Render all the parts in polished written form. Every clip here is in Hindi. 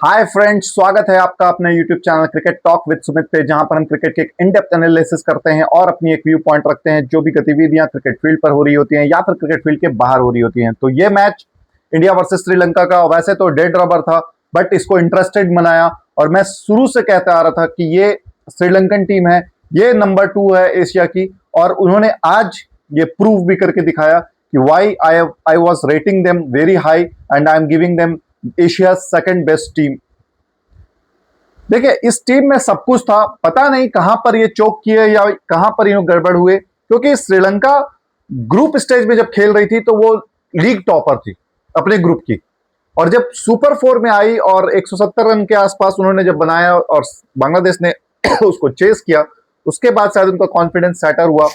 हाय फ्रेंड्स, स्वागत है आपका अपने YouTube channel cricket talk with Sumit पे, जहां पर हम क्रिकेट के एक इन डेप्थ एनालिसिस करते हैं और अपनी एक व्यू पॉइंट रखते हैं जो भी गतिविधियां क्रिकेट फील्ड पर हो रही होती हैं या फिर क्रिकेट फील्ड के बाहर हो रही होती हैं। तो ये मैच इंडिया वर्सेस श्रीलंका का वैसे तो डेड रबर था, बट इसको इंटरेस्टेड बनाया। और मैं शुरू से कहता आ रहा था कि ये श्रीलंकन टीम है, ये नंबर 2 है एशिया की, और उन्होंने आज ये प्रूव भी करके दिखाया कि why I was rating them very high and I am giving them Asia second best team. देखिए, इस टीम में सब कुछ था, पता नहीं कहां पर ये चोक किए या कहां पर ये गड़बड़ हुए, क्योंकि श्रीलंका ग्रुप स्टेज में जब खेल रही थी तो वो लीग टॉपर थी अपने ग्रुप की, और जब सुपर 4 में आई और 170 रन के आसपास उन्होंने जब बनाया और बांग्लादेश ने उसको चेस किया, उसके बाद शायद उनका कॉन्फिडेंस सेटर हुआ।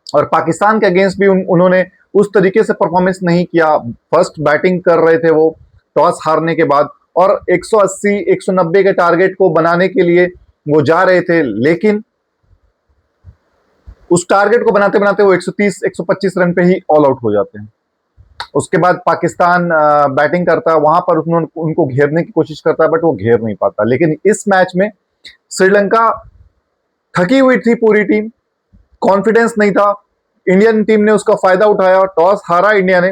और पाकिस्तान के अगेंस्ट भी उन्होंने उस तरीके से परफॉर्मेंस नहीं किया। फर्स्ट बैटिंग कर रहे थे वो टॉस हारने के बाद, और 180 190 के टारगेट को बनाने के लिए वो जा रहे थे, लेकिन उस टारगेट को बनाते बनाते वो 130 125 रन पे ही ऑल आउट हो जाते हैं। उसके बाद पाकिस्तान बैटिंग करता है, वहां पर उन्होंने उनको घेरने की कोशिश करता है, बट वो घेर नहीं पाता। लेकिन इस मैच में श्रीलंका थकी हुई थी, पूरी टीम, कॉन्फिडेंस नहीं था। इंडियन टीम ने उसका फायदा उठाया, टॉस हारा इंडिया ने,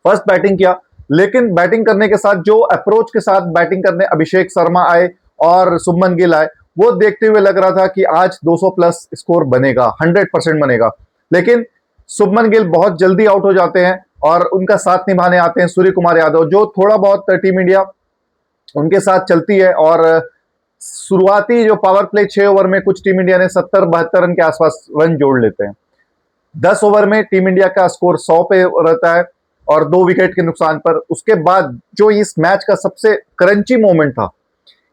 फर्स्ट बैटिंग किया, लेकिन बैटिंग करने के साथ जो अप्रोच के साथ बैटिंग करने अभिषेक शर्मा आए और शुभमन गिल आए, वो देखते हुए लग रहा था कि आज 200 प्लस स्कोर बनेगा, 100% बनेगा। लेकिन शुभमन गिल बहुत जल्दी आउट हो जाते हैं और उनका साथ निभाने आते हैं सूर्य कुमार यादव, जो थोड़ा बहुत टीम इंडिया उनके साथ चलती है। और शुरुआती जो पावर प्ले 6 ओवर में कुछ टीम इंडिया ने 70-72 रन के आसपास रन जोड़ लेते हैं। 10 ओवर में टीम इंडिया का स्कोर 100 पे रहता है और 2 विकेट के नुकसान पर। उसके बाद जो इस मैच का सबसे क्रंची मोमेंट था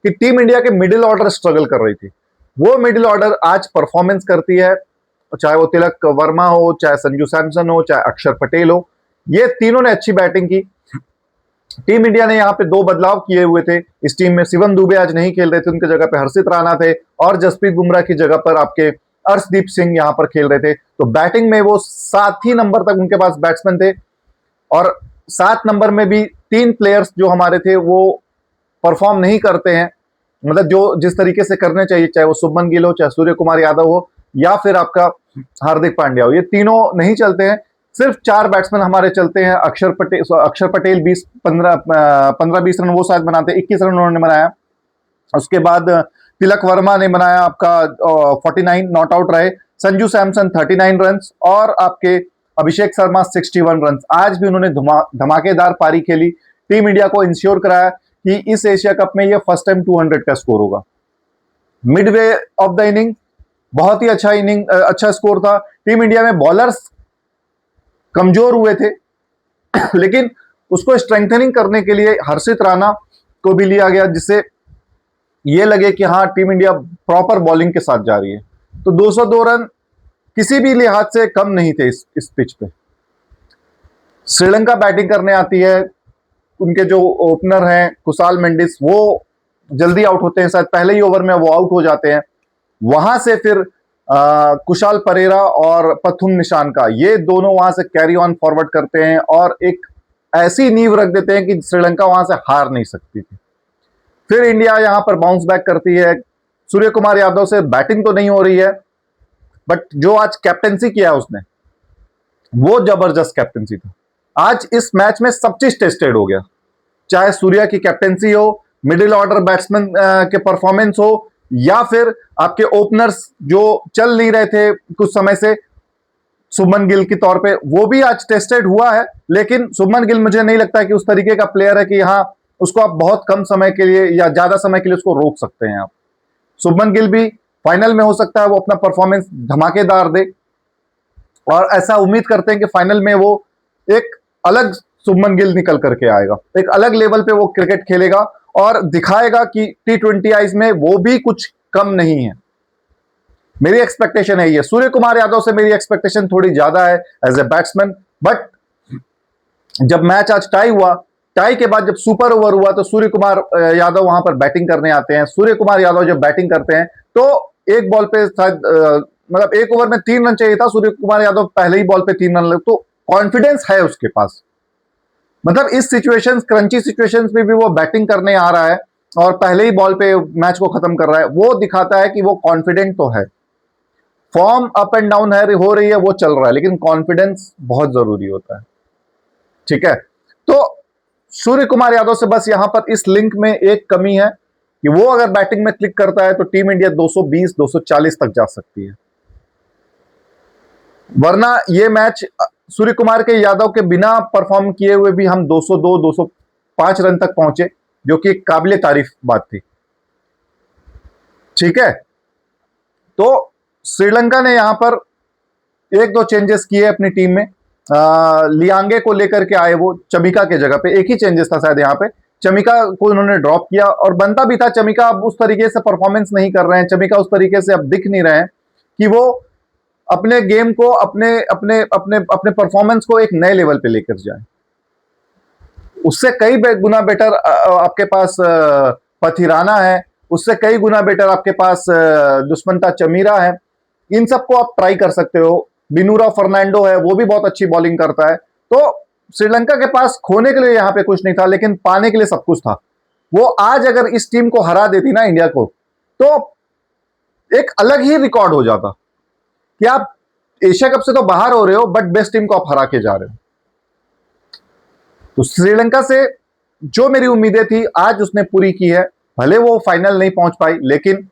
कि टीम इंडिया के मिडिल ऑर्डर स्ट्रगल कर रही थी, वो मिडिल ऑर्डर आज परफॉर्मेंस करती है, चाहे वो तिलक वर्मा हो, चाहे संजू सैमसन हो, चाहे अक्षर पटेल हो, ये तीनों ने अच्छी बैटिंग की। टीम इंडिया ने यहाँ पे 2 बदलाव किए हुए थे इस टीम में। शिवम दुबे आज नहीं खेल रहे थे, उनकी जगह पे हर्षित राणा थे, और जसप्रीत बुमराह की जगह पर आपके अर्शदीप सिंह यहाँ पर खेल रहे थे। तो बैटिंग में वो 7 ही नंबर तक उनके पास बैट्समैन थे, और 7 नंबर में भी 3 प्लेयर्स जो हमारे थे वो परफॉर्म नहीं करते हैं, मतलब जो जिस तरीके से करने चाहिए, चाहे वो शुभमन गिल हो, चाहे सूर्य कुमार यादव हो, या फिर आपका हार्दिक पांड्या हो, ये तीनों नहीं चलते हैं। सिर्फ 4 बैट्समैन हमारे चलते हैं। अक्षर पटेल 15-20 रन वो शायद बनाते, 21 रन उन्होंने बनाया। उसके बाद तिलक वर्मा ने बनाया आपका 49, नॉट आउट रहे। संजू सैमसन 39 रन, और आपके अभिषेक शर्मा 61 रन। आज भी उन्होंने धमाकेदार पारी खेली, टीम इंडिया को इंश्योर कराया कि इस एशिया कप में ये फर्स्ट टाइम 200 का स्कोर होगा। मिडवे ऑफ द इनिंग बहुत ही अच्छा स्कोर था। टीम इंडिया में बॉलर्स कमजोर हुए थे लेकिन उसको स्ट्रेंथनिंग करने के लिए हर्षित राणा को भी लिया गया, जिससे ये लगे कि हाँ, टीम इंडिया प्रॉपर बॉलिंग के साथ जा रही है। तो 202 रन किसी भी लिहाज से कम नहीं थे इस पिच पे। श्रीलंका बैटिंग करने आती है, उनके जो ओपनर हैं कुशाल मेंडिस, वो जल्दी आउट होते हैं, शायद पहले ही ओवर में वो आउट हो जाते हैं। वहां से फिर कुशाल परेरा और पथुम निशानका, ये दोनों वहां से कैरी ऑन फॉरवर्ड करते हैं और एक ऐसी नींव रख देते हैं कि श्रीलंका वहां से हार नहीं सकती थी। फिर इंडिया यहां पर बाउंस बैक करती है। सूर्य कुमार यादव से बैटिंग तो नहीं हो रही है, बट जो आज कैप्टेंसी किया उसने, वो जबरदस्त कैप्टेंसी था। आज इस मैच में सब चीज टेस्टेड हो गया, चाहे सूर्या की कैप्टेंसी हो, मिडिल ऑर्डर बैट्समैन के परफॉर्मेंस हो, या फिर आपके ओपनर्स जो चल नहीं रहे थे कुछ समय से, शुभमन गिल के तौर पे, वो भी आज टेस्टेड हुआ है। लेकिन शुभमन गिल मुझे नहीं लगता कि उस तरीके का प्लेयर है कि हाँ, उसको आप बहुत कम समय के लिए या ज्यादा समय के लिए उसको रोक सकते हैं आप। शुभमन गिल भी फाइनल में हो सकता है वो अपना परफॉर्मेंस धमाकेदार दे, और ऐसा उम्मीद करते हैं कि फाइनल में वो एक अलग शुभमन गिल निकल करके आएगा, एक अलग लेवल पे वो क्रिकेट खेलेगा और दिखाएगा कि T20 आईज में वो भी कुछ कम नहीं है। मेरी एक्सपेक्टेशन है ये। सूर्य कुमार यादव से मेरी एक्सपेक्टेशन थोड़ी ज्यादा है एज ए बैट्समैन, बट जब मैच आज टाई हुआ, टाई के बाद जब सुपर ओवर हुआ, तो सूर्य कुमार यादव वहां पर बैटिंग करने आते हैं। सूर्य कुमार यादव जब बैटिंग करते हैं तो एक बॉल पे शायद मतलब एक ओवर में 3 रन चाहिए था, सूर्य कुमार यादव पहले ही बॉल पे 3 रन लगे, तो कॉन्फिडेंस है उसके पास। मतलब इस सिचुएशंस, क्रंची सिचुएशंस में भी वो बैटिंग करने आ रहा है और पहले ही बॉल पे मैच को खत्म कर रहा है। वो दिखाता है कि वो कॉन्फिडेंट तो है। फॉर्म अप एंड डाउन है, हो रही है, वो चल रहा है, लेकिन कॉन्फिडेंस बहुत जरूरी होता है। ठीक है, तो सूर्य कुमार यादव से बस यहां पर इस लिंक में एक कमी है कि वो अगर बैटिंग में क्लिक करता है तो टीम इंडिया 220 240 तक जा सकती है, वरना ये मैच सूर्य कुमार के यादव के बिना परफॉर्म किए हुए भी हम 202 205 रन तक पहुंचे, जो कि एक काबिले तारीफ बात थी। ठीक है, तो श्रीलंका ने यहां पर एक दो चेंजेस किए अपनी टीम में। लियांगे को लेकर के आए, वो चमिका के जगह पे, एक ही चेंजेस था शायद यहाँ पे, चमिका को उन्होंने ड्रॉप किया और बनता भी था। चमिका अब उस तरीके से परफॉर्मेंस नहीं कर रहे हैं, चमिका उस तरीके से अब दिख नहीं रहे हैं कि वो अपने गेम को, अपने अपने अपने अपने परफॉर्मेंस को एक नए लेवल पे लेकर जाए। उससे कई गुना बेटर आपके पास पथिराना है, उससे कई गुना बेटर आपके पास दुष्मंता चमीरा है। इन सबको आप ट्राई कर सकते हो। बिनूरा फर्नांडो है, वो भी बहुत अच्छी बॉलिंग करता है। तो श्रीलंका के पास खोने के लिए यहां पे कुछ नहीं था, लेकिन पाने के लिए सब कुछ था। वो आज अगर इस टीम को हरा देती ना इंडिया को, तो एक अलग ही रिकॉर्ड हो जाता कि आप एशिया कप से तो बाहर हो रहे हो, बट बेस्ट टीम को आप हरा के जा रहे हो। तो श्रीलंका से जो मेरी उम्मीदें थी आज उसने पूरी की है। भले वो फाइनल नहीं पहुंच पाई, लेकिन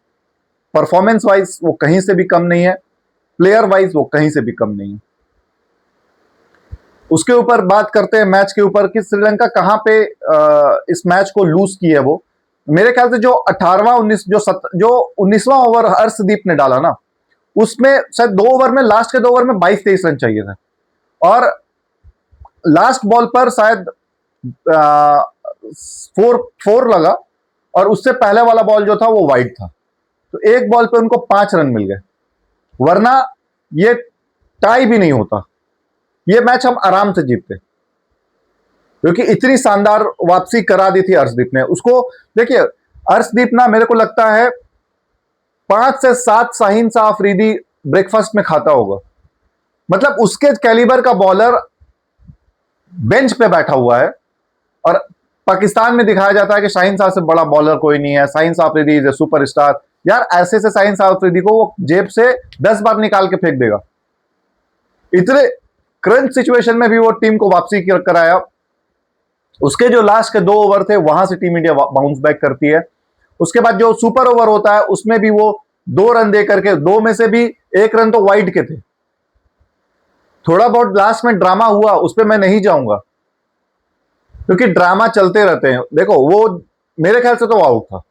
परफॉर्मेंस वाइज वो कहीं से भी कम नहीं है, प्लेयर वाइज वो कहीं से भी कम नहीं है। उसके ऊपर बात करते हैं मैच के ऊपर कि श्रीलंका कहां पे इस मैच को लूज की है। वो मेरे ख्याल से जो 18वां 19वां ओवर हर्षदीप ने डाला ना, उसमें शायद 2 ओवर में, लास्ट के 2 ओवर में 22-23 रन चाहिए थे और लास्ट बॉल पर शायद 4 लगा और उससे पहले वाला बॉल जो था वो वाइड था, तो एक बॉल पे उनको 5 रन मिल गए, वरना ये टाई भी नहीं होता, ये मैच हम आराम से जीतते, क्योंकि इतनी शानदार वापसी करा दी थी अर्शदीप ने। उसको देखिए, अर्शदीप ना मेरे को लगता है 5 से 7 शाहीन शाह अफरीदी ब्रेकफास्ट में खाता होगा। मतलब उसके कैलिबर का बॉलर बेंच पे बैठा हुआ है और पाकिस्तान में दिखाया जाता है कि शाहीन शाह से बड़ा बॉलर कोई नहीं है, Shaheen Shah Afridi is a superstar. यार ऐसे से शाहीन शाह अफरीदी को वो जेब से 10 बार निकाल के फेंक देगा। इतने क्रंच सिचुएशन में भी वो टीम को वापसी कराया। उसके जो लास्ट के 2 ओवर थे वहां से टीम इंडिया बाउंस बैक करती है। उसके बाद जो सुपर ओवर होता है उसमें भी वो 2 रन दे करके, 2 में से भी 1 रन तो वाइड के थे। थोड़ा बहुत लास्ट में ड्रामा हुआ, उस पर मैं नहीं जाऊंगा क्योंकि ड्रामा चलते रहते हैं। देखो वो मेरे ख्याल से तो आउट था,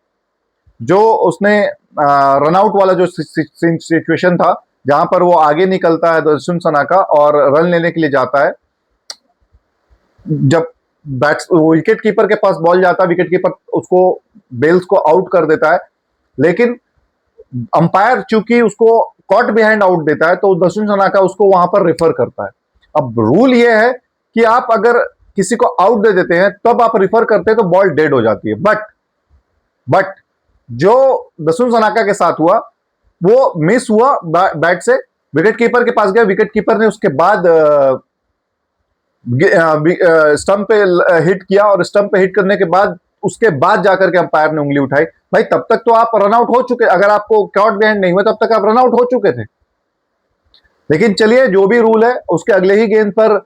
जो उसने रनआउट वाला जो सिचुएशन था जहां पर वो आगे निकलता है दर्शन सनाका और रन लेने के लिए जाता है, जब विकेट कीपर के पास बॉल जाता है, विकेट कीपर उसको बेल्स को आउट कर देता है, लेकिन अंपायर चूंकि उसको कॉट बिहाइंड आउट देता है तो दर्शन सनाका उसको वहां पर रेफर करता है। अब रूल ये है कि आप अगर किसी को आउट दे देते हैं तब आप रेफर करते हैं तो बॉल डेड हो जाती है। बट जो दर्शन सनाका के साथ हुआ वो मिस हुआ बैट से, विकेट कीपर के पास गया, विकेट कीपर ने उसके बाद स्टंप पे हिट किया और स्टंप पे हिट करने के बाद उसके बाद जाकर के अंपायर ने उंगली उठाई। भाई तब तक तो आप रन आउट हो चुके, अगर आपको कॉट बिहाइंड नहीं हुआ तब तक आप रन आउट हो चुके थे। लेकिन चलिए, जो भी रूल है, उसके अगले ही गेंद पर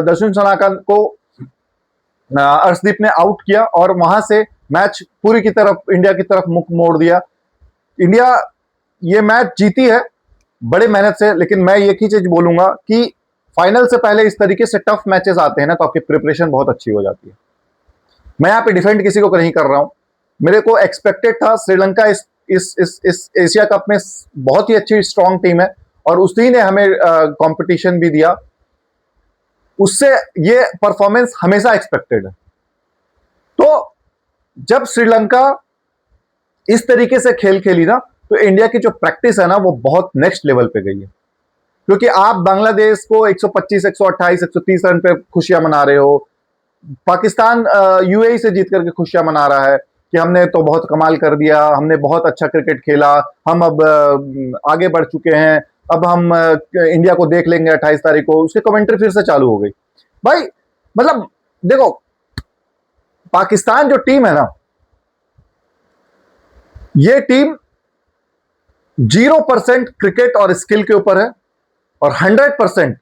दर्शन सनाका को अर्शदीप ने आउट किया और वहां से मैच पूरी की तरफ इंडिया की तरफ मुख मोड़ दिया। इंडिया ये मैच जीती है बड़े मेहनत से, लेकिन मैं एक ही चीज बोलूंगा कि फाइनल से पहले इस तरीके से टफ मैचेस आते हैं ना तो आपकी प्रिपरेशन बहुत अच्छी हो जाती है। मैं यहाँ पे डिफेंड किसी को नहीं कर रहा हूं, मेरे को एक्सपेक्टेड था श्रीलंका इस एशिया कप में बहुत ही अच्छी स्ट्रांग टीम है और उसी ने हमें कंपटीशन भी दिया, उससे ये परफॉर्मेंस हमेशा एक्सपेक्टेड है। तो जब श्रीलंका इस तरीके से खेल खेली ना तो इंडिया की जो प्रैक्टिस है ना वो बहुत नेक्स्ट लेवल पे गई है, क्योंकि आप बांग्लादेश को 125 128 130 रन पे खुशियां मना रहे हो, पाकिस्तान यूएई से जीत करके खुशियां मना रहा है कि हमने तो बहुत कमाल कर दिया, हमने बहुत अच्छा क्रिकेट खेला, हम अब आगे बढ़ चुके हैं, अब हम इंडिया को देख लेंगे 28 तारीख को। उसकी कमेंट्री फिर से चालू हो गई। भाई मतलब देखो पाकिस्तान जो टीम है ना, ये टीम 0% क्रिकेट और स्किल के ऊपर है और 100%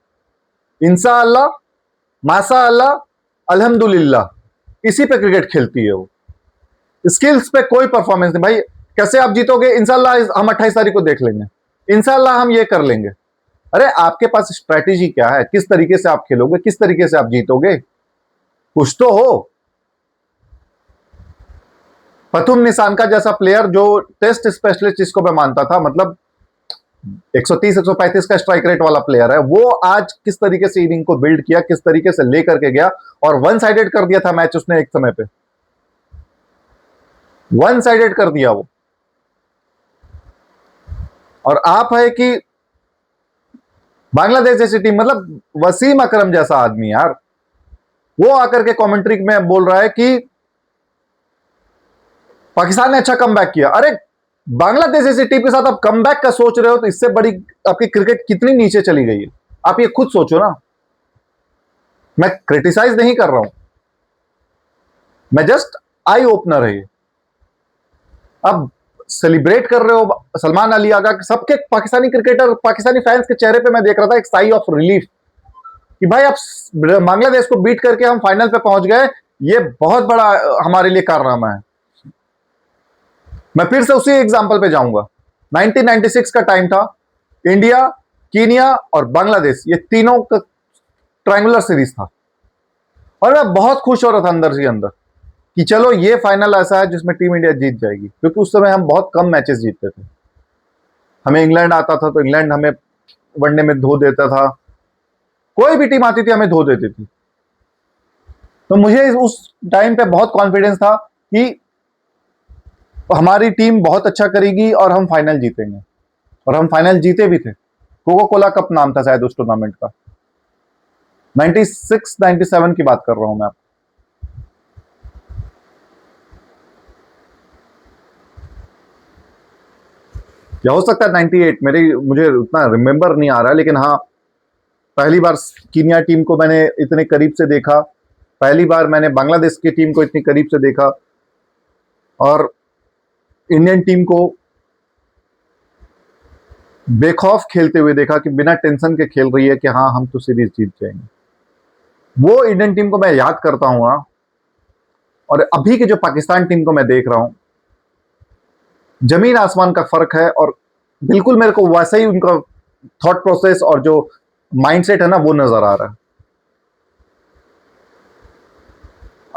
इंशाअल्लाह, माशाअल्लाह, अल्हम्दुलिल्लाह इसी पे क्रिकेट खेलती है वो। स्किल्स पे कोई परफॉर्मेंस नहीं भाई। कैसे आप जीतोगे? इंशाअल्लाह हम 28 तारीख को देख लेंगे, इंशाअल्लाह हम ये कर लेंगे। अरे आपके पास स्ट्रेटेजी क्या है? किस तरीके से आप खेलोगे? किस तरीके से आप जीतोगे? कुछ तो हो। पथुम निशानका जैसा प्लेयर जो टेस्ट स्पेशलिस्ट जिसको मैं मानता था, मतलब 130-135 का स्ट्राइक रेट वाला प्लेयर है, वो आज किस तरीके से इनिंग को बिल्ड किया, किस तरीके से लेकर के गया और वन साइडेड कर दिया था मैच उसने। एक समय पे वन साइडेड कर दिया वो। और आप है कि बांग्लादेश जैसी टीम, मतलब वसीम अकरम जैसा आदमी यार, वो आकर के कमेंट्री में बोल रहा है कि पाकिस्तान ने अच्छा कमबैक किया। अरे बांग्लादेश जैसी टीम के साथ आप कमबैक का सोच रहे हो तो इससे बड़ी आपकी क्रिकेट कितनी नीचे चली गई है, आप ये खुद सोचो ना। मैं क्रिटिसाइज नहीं कर रहा हूं, मैं जस्ट आई ओपनर है ये। अब सेलिब्रेट कर रहे हो सलमान अली आगा, सबके पाकिस्तानी क्रिकेटर, पाकिस्तानी फैंस के चेहरे पे मैं देख रहा था एक साई ऑफ रिलीफ कि भाई आप बांग्लादेश को बीट करके हम फाइनल पे पहुंच गए, ये बहुत बड़ा हमारे लिए कारनामा है। मैं फिर से उसी एग्जांपल पे जाऊंगा। 1996 का टाइम था, इंडिया, कीनिया और बांग्लादेश, ये तीनों का ट्रायंगुलर सीरीज था और मैं बहुत खुश हो रहा था अंदर से अंदर कि चलो ये फाइनल ऐसा है जिसमें टीम इंडिया जीत जाएगी, क्योंकि उस समय हम बहुत कम मैचेस जीतते थे। हमें इंग्लैंड आता था तो इंग्लैंड हमें वनडे में धो देता था, कोई भी टीम आती थी हमें धो देती थी। तो मुझे उस टाइम पे बहुत कॉन्फिडेंस था कि हमारी टीम बहुत अच्छा करेगी और हम फाइनल जीतेंगे, और हम फाइनल जीते भी थे। कोका कोला कप नाम था शायद उस टूर्नामेंट का। 96-97 की बात कर रहा हूं मैं। या हो सकता है 98, मुझे उतना रिमेंबर नहीं आ रहा है, लेकिन हाँ पहली बार कीनिया टीम को मैंने इतने करीब से देखा, पहली बार मैंने बांग्लादेश की टीम को इतनी करीब से देखा और इंडियन टीम को बेखौफ खेलते हुए देखा कि बिना टेंशन के खेल रही है कि हाँ हम तो सीरीज जीत जाएंगे। वो इंडियन टीम को मैं याद करता हूं। और अभी के जो पाकिस्तान टीम को मैं देख रहा हूं, जमीन आसमान का फर्क है। और बिल्कुल मेरे को वैसा ही उनका थॉट प्रोसेस और जो माइंडसेट है ना, वो नजर आ रहा है।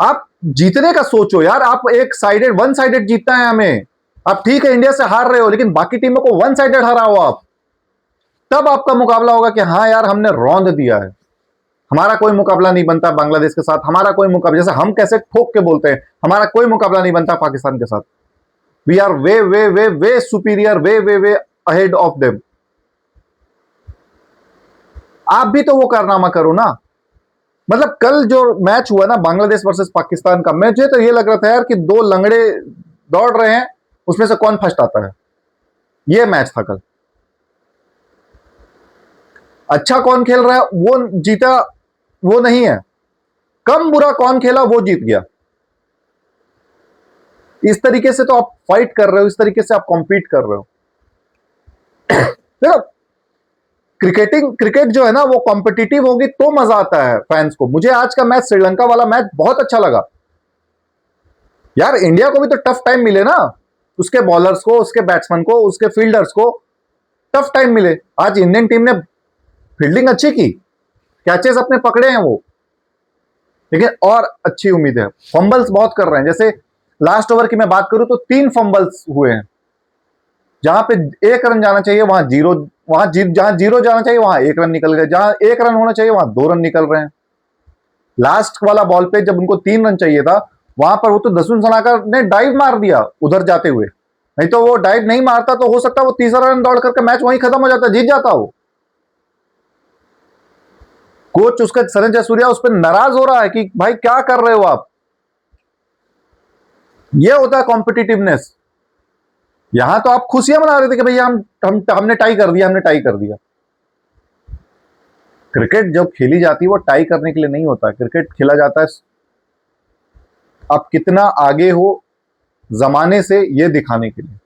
आप जीतने का सोचो यार, आप एक साइडेड, वन साइडेड जीतना है हमें। आप ठीक है इंडिया से हार रहे हो, लेकिन बाकी टीमों को वन साइडेड हराओ आप, तब आपका मुकाबला होगा कि हाँ यार हमने रौंद दिया है। हमारा कोई मुकाबला नहीं बनता बांग्लादेश के साथ, हमारा कोई मुकाबला, जैसे हम कैसे ठोक के बोलते हैं, हमारा कोई मुकाबला नहीं बनता पाकिस्तान के साथ। We are way way way way superior, way way way ahead of them. आप भी तो वो कारनामा करो ना। मतलब कल जो मैच हुआ ना बांग्लादेश वर्सेस पाकिस्तान का, मुझे तो ये लग रहा था यार कि दो लंगड़े दौड़ रहे हैं, उसमें से कौन फर्स्ट आता है। ये मैच था कल। अच्छा कौन खेल रहा है वो जीता, वो नहीं है। कम बुरा कौन खेला वो जीत गया। इस तरीके से तो आप फाइट कर रहे हो, इस तरीके से आप कॉम्पीट कर रहे हो। देखो क्रिकेट जो है ना वो कॉम्पिटिटिव होगी तो मजा आता है फैंस को। मुझे आज का मैच, श्रीलंका वाला मैच बहुत अच्छा लगा यार। इंडिया को भी तो टफ टाइम मिले ना, उसके बॉलर्स को, उसके बैट्समैन को, उसके फील्डर्स को टफ टाइम मिले। आज इंडियन टीम ने फील्डिंग अच्छी की, कैचेस अपने पकड़े हैं वो, लेकिन और अच्छी उम्मीद है। फंबल्स बहुत कर रहे हैं, जैसे लास्ट ओवर की मैं बात करूं तो 3 फंबल्स हुए हैं। जहां पे 1 रन जाना चाहिए वहां 0, जहां 0 जाना चाहिए वहां 1 रन निकल गए, जहां 1 रन होना चाहिए वहां 2 रन निकल रहे हैं। लास्ट वाला बॉल पे जब उनको 3 रन चाहिए था, वहां पर वो तो दसुन सनाकर ने डाइव मार दिया उधर जाते हुए, नहीं तो वो डाइव नहीं मारता तो हो सकता है वो तीसरा रन दौड़ करके मैच वहीं खत्म हो जाता, जीत जाता वो। कोच उसका सनी जयसूर्या उस पर नाराज हो रहा है कि भाई क्या कर रहे हो आप। ये होता है कॉम्पिटिटिवनेस। यहां तो आप खुशियां मना रहे थे कि भैया हमने टाई कर दिया, हमने टाई कर दिया। क्रिकेट जब खेली जाती है वो टाई करने के लिए नहीं होता है। क्रिकेट खेला जाता है आप कितना आगे हो जमाने से, ये दिखाने के लिए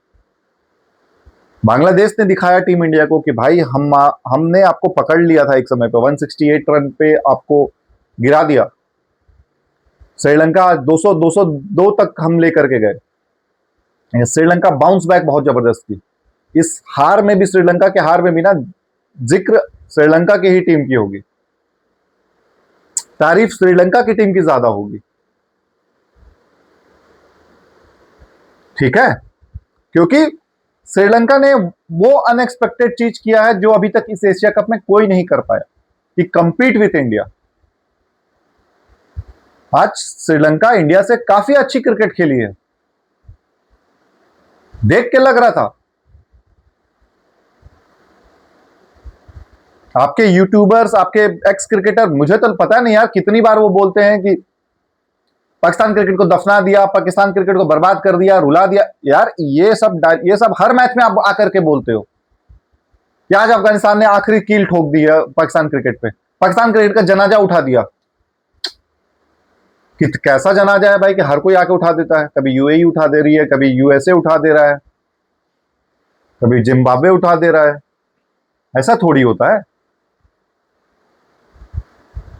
बांग्लादेश ने दिखाया टीम इंडिया को कि भाई हमने आपको पकड़ लिया था एक समय पे, 168 रन पे आपको गिरा दिया। श्रीलंका 200 202 तक हम लेकर के गए। श्रीलंका बाउंस बैक बहुत जबरदस्त थी। इस हार में भी, श्रीलंका के हार में भी ना, जिक्र श्रीलंका की ही टीम की होगी, तारीफ श्रीलंका की टीम की ज्यादा होगी। ठीक है, क्योंकि श्रीलंका ने वो अनएक्सपेक्टेड चीज किया है जो अभी तक इस एशिया कप में कोई नहीं कर पाया, कि कंपीट विथ इंडिया। आज श्रीलंका इंडिया से काफी अच्छी क्रिकेट खेली है, देख के लग रहा था। आपके यूट्यूबर्स, आपके एक्स क्रिकेटर, मुझे तो पता नहीं यार कितनी बार वो बोलते हैं कि पाकिस्तान क्रिकेट को दफना दिया, पाकिस्तान क्रिकेट को बर्बाद कर दिया, रुला दिया। यार ये सब हर मैच में आप आकर के बोलते हो कि आज अफगानिस्तान ने आखिरी कील ठोक दी है पाकिस्तान क्रिकेट पे, पाकिस्तान क्रिकेट का जनाजा उठा दिया। कि कैसा जनाजा है भाई कि हर कोई आके उठा देता है। कभी यूएई उठा दे रही है, कभी यूएसए उठा दे रहा है, कभी जिम्बाब्वे उठा दे रहा है। ऐसा थोड़ी होता है।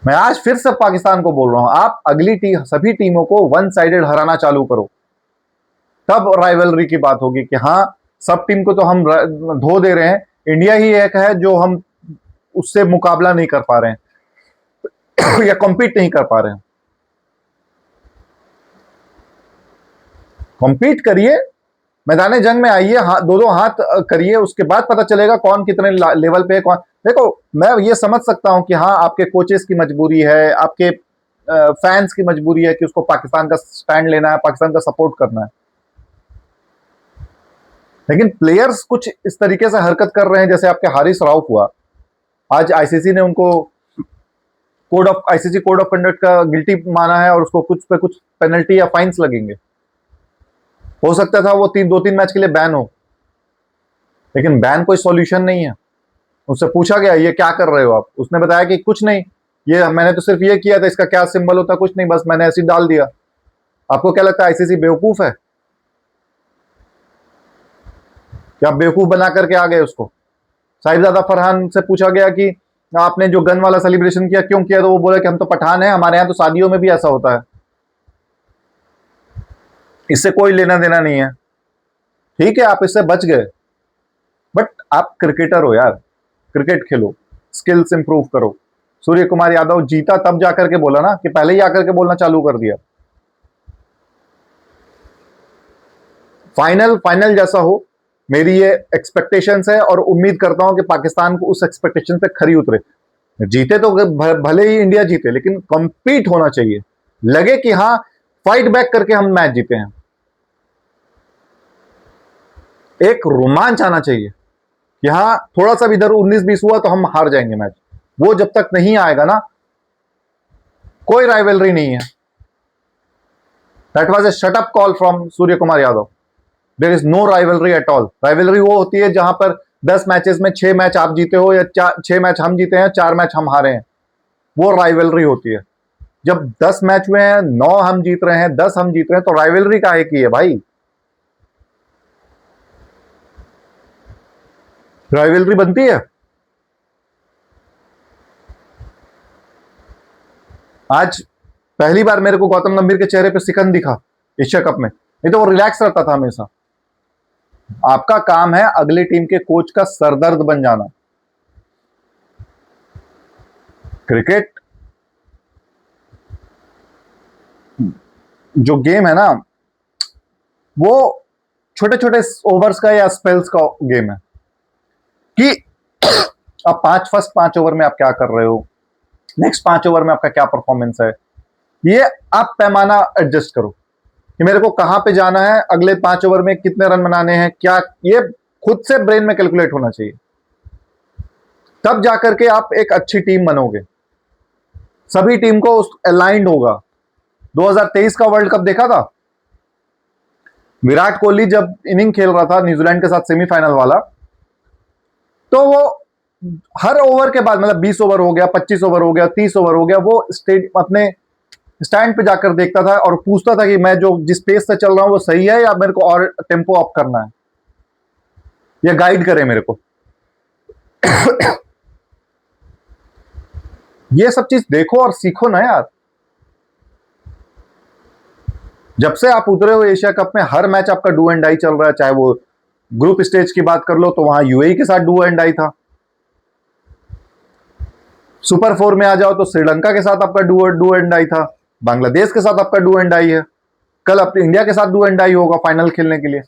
मैं आज फिर से पाकिस्तान को बोल रहा हूं, आप अगली सभी टीमों को वन साइडेड हराना चालू करो, तब राइवलरी की बात होगी कि हाँ, सब टीम को तो हम धो दे रहे हैं, इंडिया ही एक है जो हम उससे मुकाबला नहीं कर पा रहे हैं या कॉम्पीट नहीं कर पा रहे हैं। कॉम्पीट करिए, मैदान जंग में आइए, दो हाथ करिए, उसके बाद पता चलेगा कौन कितने लेवल पे है। कौन, देखो मैं ये समझ सकता हूं कि हाँ, आपके कोचेस की मजबूरी है, आपके फैंस की मजबूरी है कि उसको पाकिस्तान का स्टैंड लेना है, पाकिस्तान का सपोर्ट करना है। लेकिन प्लेयर्स कुछ इस तरीके से हरकत कर रहे हैं, जैसे आपके हारिस राउफ हुआ, आज आईसीसी ने उनको आईसीसी कोड ऑफ कंडक्ट का गिल्टी माना है और उसको कुछ पे कुछ पेनल्टी या फाइन्स लगेंगे। हो सकता था वो 2-3 मैच के लिए बैन हो, लेकिन बैन कोई सॉल्यूशन नहीं है। उससे पूछा गया ये क्या कर रहे हो आप, उसने बताया कि कुछ नहीं, ये मैंने तो सिर्फ ये किया था, इसका क्या सिंबल होता, कुछ नहीं, बस मैंने ऐसे डाल दिया। आपको क्या लगता है आईसीसी बेवकूफ है? क्या बेवकूफ बना करके आ गए उसको? साहिबजादा फरहान से पूछा गया कि आपने जो गन वाला सेलिब्रेशन किया क्यों किया, तो वो बोले कि हम तो पठान हैं, हमारे यहाँ तो शादियों में भी ऐसा होता है, इससे कोई लेना देना नहीं है। ठीक है, आप इससे बच गए, बट आप क्रिकेटर हो यार, क्रिकेट खेलो, स्किल्स इंप्रूव करो। सूर्य कुमार यादव जीता तब जाकर के बोला ना, कि पहले ही आकर के बोलना चालू कर दिया। फाइनल जैसा हो, मेरी ये एक्सपेक्टेशंस है और उम्मीद करता हूं कि पाकिस्तान को उस एक्सपेक्टेशन पे खरी उतरे। जीते तो भले ही इंडिया जीते, लेकिन कंपीट होना चाहिए, लगे कि हाँ, फाइट बैक करके हम मैच जीते हैं, एक रोमांच आना चाहिए कि हाँ, थोड़ा सा भी इधर 19-20 हुआ तो हम हार जाएंगे मैच। वो जब तक नहीं आएगा ना, कोई राइवलरी नहीं है। That was a shut up call from Surya Kumar Yadav. There is no rivalry at all. Rivalry वो होती है जहां पर 10 मैचेस में 6 मैच आप जीते हो, या 6 मैच हम जीते हैं, 4 मैच हम हारे हैं, वो राइवलरी होती है। जब 10 मैच हुए हैं, 9 हम जीत रहे हैं, 10 हम जीत रहे हैं, तो राइवलरी काहे की है भाई? राइवलरी बनती है। आज पहली बार मेरे को गौतम गंभीर के चेहरे पे सिकन दिखा एशिया कप में, नहीं तो वो रिलैक्स रहता था हमेशा। आपका काम है अगली टीम के कोच का सरदर्द बन जाना। क्रिकेट जो गेम है ना, वो छोटे छोटे ओवर्स का या स्पेल्स का गेम है, कि अब फर्स्ट 5 ओवर में आप क्या कर रहे हो, नेक्स्ट 5 ओवर में आपका क्या परफॉर्मेंस है, ये आप पैमाना एडजस्ट करो कि मेरे को कहां पे जाना है, अगले 5 ओवर में कितने रन बनाने हैं, क्या, ये खुद से ब्रेन में कैलकुलेट होना चाहिए। तब जाकर के आप एक अच्छी टीम बनोगे, सभी टीम को अलाइंड होगा। 2023 का वर्ल्ड कप देखा था, विराट कोहली जब इनिंग खेल रहा था न्यूजीलैंड के साथ सेमीफाइनल वाला, तो वो हर ओवर के बाद, मतलब 20 ओवर हो गया, 25 ओवर हो गया, 30 ओवर हो गया, वो अपने स्टैंड पे जाकर देखता था और पूछता था कि मैं जो जिस पेस से चल रहा हूं वो सही है या मेरे को और टेम्पो अप करना है, या गाइड करे मेरे को। ये सब चीज देखो और सीखो ना यार। जब से आप उतरे हो एशिया कप में हर मैच आपका डू एंड डाई चल रहा है, चाहे वो ग्रुप स्टेज की बात कर लो तो वहां यूएई के साथ डू एंड डाई था, सुपर 4 में आ जाओ तो श्रीलंका के साथ आपका डू एंड डाई था, बांग्लादेश के साथ आपका डू एंड डाई है, कल अपने इंडिया के साथ डू एंड डाई होगा फाइनल खेलने के लिए।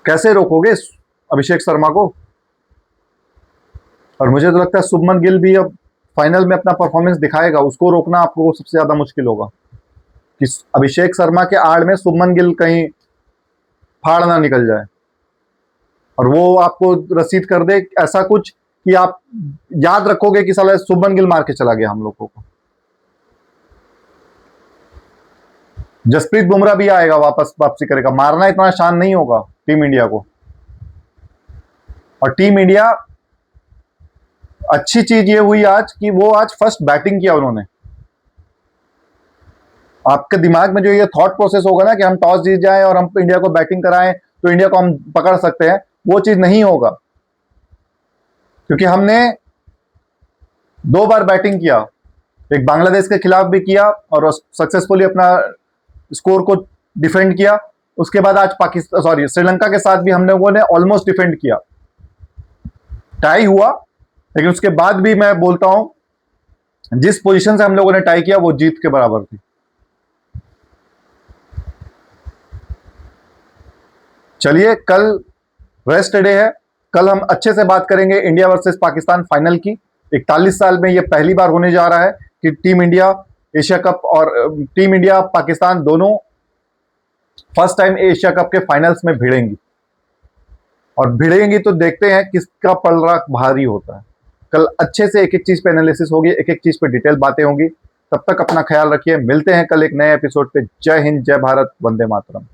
कैसे रोकोगे अभिषेक शर्मा को? और मुझे तो लगता है शुभमन गिल भी अब फाइनल में अपना परफॉर्मेंस दिखाएगा, उसको रोकना आपको सबसे ज्यादा मुश्किल होगा कि अभिषेक शर्मा के आड़ में शुभमन गिल कहीं फाड़ ना निकल जाए और वो आपको रसीद कर दे ऐसा कुछ कि आप याद रखोगे कि साला शुभमन गिल मार के चला गया हम लोगों को। जसप्रीत बुमराह भी आएगा, वापसी करेगा, मारना इतना आसान नहीं होगा टीम इंडिया को। और टीम इंडिया अच्छी चीज ये हुई आज कि वो आज फर्स्ट बैटिंग किया उन्होंने। आपके दिमाग में जो ये थॉट प्रोसेस होगा ना कि हम टॉस जीत जाएं और हम इंडिया को बैटिंग कराएं तो इंडिया को हम पकड़ सकते हैं, वो चीज नहीं होगा, क्योंकि हमने 2 बार बैटिंग किया, एक बांग्लादेश के खिलाफ भी किया और सक्सेसफुली अपना स्कोर को डिफेंड किया, उसके बाद आज श्रीलंका के साथ भी हम लोगों ने ऑलमोस्ट डिफेंड किया, टाई हुआ, लेकिन उसके बाद भी मैं बोलता हूं जिस पोजीशन से हम लोगों ने टाई किया वो जीत के बराबर थी। चलिए, कल रेस्ट डे है, कल हम अच्छे से बात करेंगे इंडिया वर्सेस पाकिस्तान फाइनल की। 41 साल में ये पहली बार होने जा रहा है कि टीम इंडिया एशिया कप और टीम इंडिया पाकिस्तान दोनों फर्स्ट टाइम एशिया कप के फाइनल्स में भिड़ेंगी, और भिड़ेंगी तो देखते हैं किसका पलड़ा भारी होता है। कल अच्छे से एक एक चीज पे एनालिसिस होगी, एक एक चीज पे डिटेल बातें होंगी। तब तक अपना ख्याल रखिए, मिलते हैं कल एक नए एपिसोड पे। जय हिंद, जय भारत, वंदे मातरम।